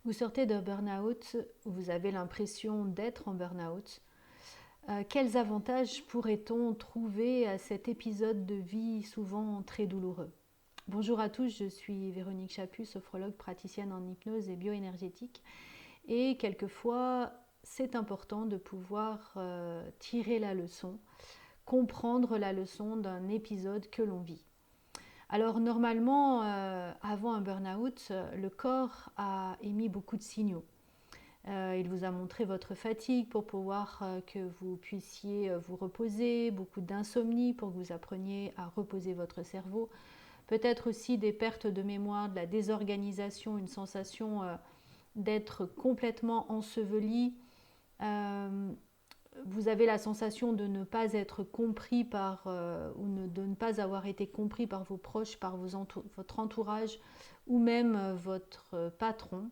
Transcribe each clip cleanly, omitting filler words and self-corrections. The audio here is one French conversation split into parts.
Vous sortez d'un burn-out, vous avez l'impression d'être en burn-out. Quels avantages pourrait-on trouver à cet épisode de vie souvent très douloureux? Bonjour à tous, je suis Véronique Chaput, sophrologue praticienne en hypnose et bioénergétique. Et quelquefois, c'est important de pouvoir tirer la leçon, comprendre la leçon d'un épisode que l'on vit. Alors normalement, avant un burn-out, le corps a émis beaucoup de signaux. Il vous a montré votre fatigue pour pouvoir que vous puissiez vous reposer, beaucoup d'insomnie pour que vous appreniez à reposer votre cerveau. Peut-être aussi des pertes de mémoire, de la désorganisation, une sensation d'être complètement enseveli. Vous avez la sensation de ne pas être compris de ne pas avoir été compris par vos proches, par votre entourage ou même votre patron.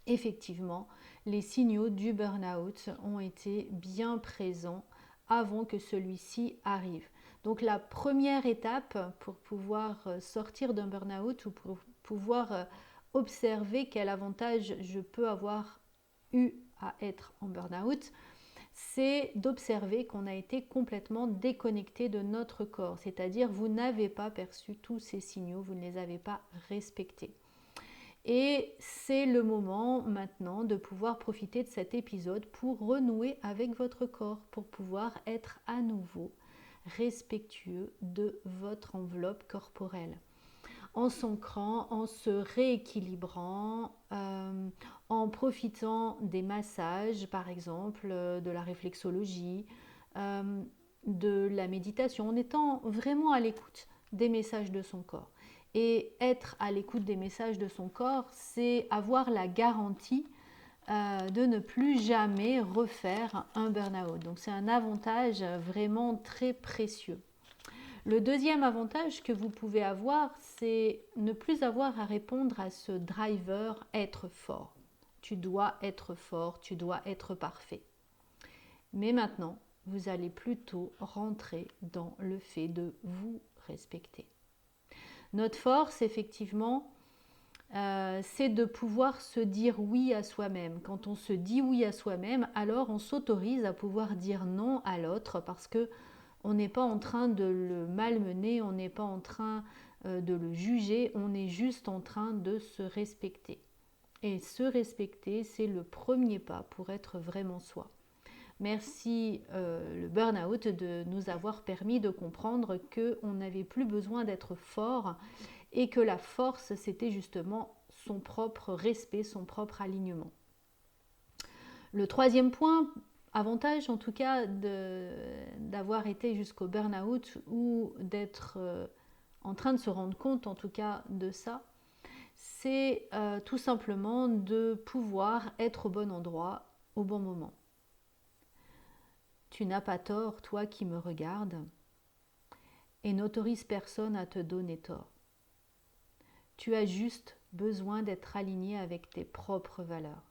Effectivement, les signaux du burn-out ont été bien présents avant que celui-ci arrive. Donc la première étape pour pouvoir sortir d'un burn-out ou pour pouvoir observer quel avantage je peux avoir eu à être en burn-out, c'est d'observer qu'on a été complètement déconnecté de notre corps. C'est-à-dire vous n'avez pas perçu tous ces signaux, vous ne les avez pas respectés. Et c'est le moment maintenant de pouvoir profiter de cet épisode pour renouer avec votre corps, pour pouvoir être à nouveau respectueux de votre enveloppe corporelle. En s'ancrant, en se rééquilibrant, en profitant des massages, par exemple, de la réflexologie, de la méditation, en étant vraiment à l'écoute des messages de son corps. Et être à l'écoute des messages de son corps, c'est avoir la garantie de ne plus jamais refaire un burn-out. Donc c'est un avantage vraiment très précieux. Le deuxième avantage que vous pouvez avoir, c'est ne plus avoir à répondre à ce driver être fort. Tu dois être fort, tu dois être parfait. Mais maintenant, vous allez plutôt rentrer dans le fait de vous respecter. Notre force, effectivement, c'est de pouvoir se dire oui à soi-même. Quand on se dit oui à soi-même, alors on s'autorise à pouvoir dire non à l'autre parce que on n'est pas en train de le malmener, on n'est pas en train de le juger, on est juste en train de se respecter. Et se respecter, c'est le premier pas pour être vraiment soi. Merci le burn-out de nous avoir permis de comprendre qu'on n'avait plus besoin d'être fort et que la force, c'était justement son propre respect, son propre alignement. Le troisième point, avantage en tout cas d'avoir été jusqu'au burn-out ou d'être en train de se rendre compte en tout cas de ça, c'est tout simplement de pouvoir être au bon endroit au bon moment. Tu n'as pas tort, toi qui me regardes, et n'autorise personne à te donner tort. Tu as juste besoin d'être aligné avec tes propres valeurs.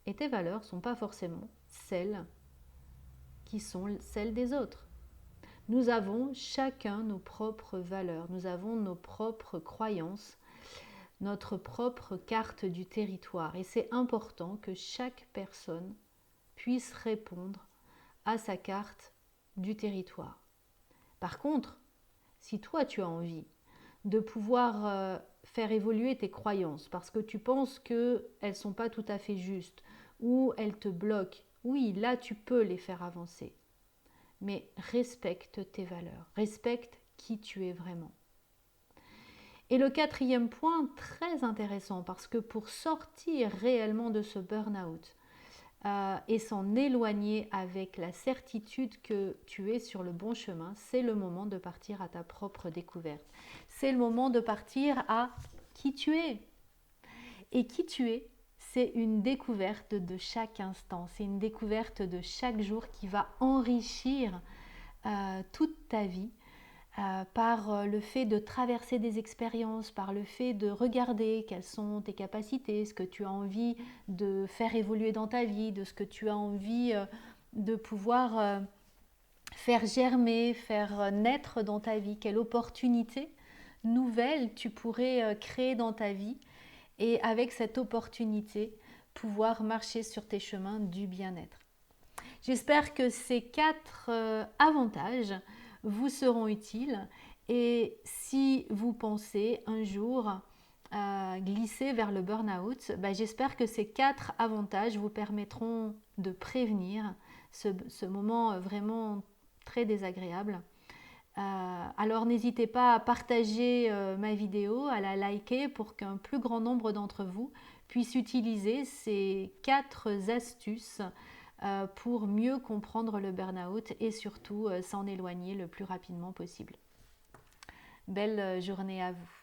Et tes valeurs ne sont pas forcément celles qui sont celles des autres. Nous avons chacun nos propres valeurs, nous avons nos propres croyances, notre propre carte du territoire. Et c'est important que chaque personne puisse répondre à sa carte du territoire. Par contre, si toi tu as envie de pouvoir faire évoluer tes croyances parce que tu penses qu'elles ne sont pas tout à fait justes ou elles te bloquent, oui, là tu peux les faire avancer. Mais respecte tes valeurs, respecte qui tu es vraiment. Et le quatrième point, très intéressant, parce que pour sortir réellement de ce burn-out et s'en éloigner avec la certitude que tu es sur le bon chemin, c'est le moment de partir à ta propre découverte. C'est le moment de partir à qui tu es. Et qui tu es, c'est une découverte de chaque instant, c'est une découverte de chaque jour qui va enrichir toute ta vie par le fait de traverser des expériences, par le fait de regarder quelles sont tes capacités, ce que tu as envie de faire évoluer dans ta vie, de ce que tu as envie de pouvoir faire germer, faire naître dans ta vie, quelle opportunité nouvelle tu pourrais créer dans ta vie. et avec cette opportunité, pouvoir marcher sur tes chemins du bien-être. J'espère que ces 4 avantages vous seront utiles et si vous pensez un jour glisser vers le burn-out, j'espère que ces 4 avantages vous permettront de prévenir ce moment vraiment très désagréable. Alors n'hésitez pas à partager ma vidéo, à la liker pour qu'un plus grand nombre d'entre vous puissent utiliser ces 4 astuces pour mieux comprendre le burn-out et surtout s'en éloigner le plus rapidement possible. Belle journée à vous.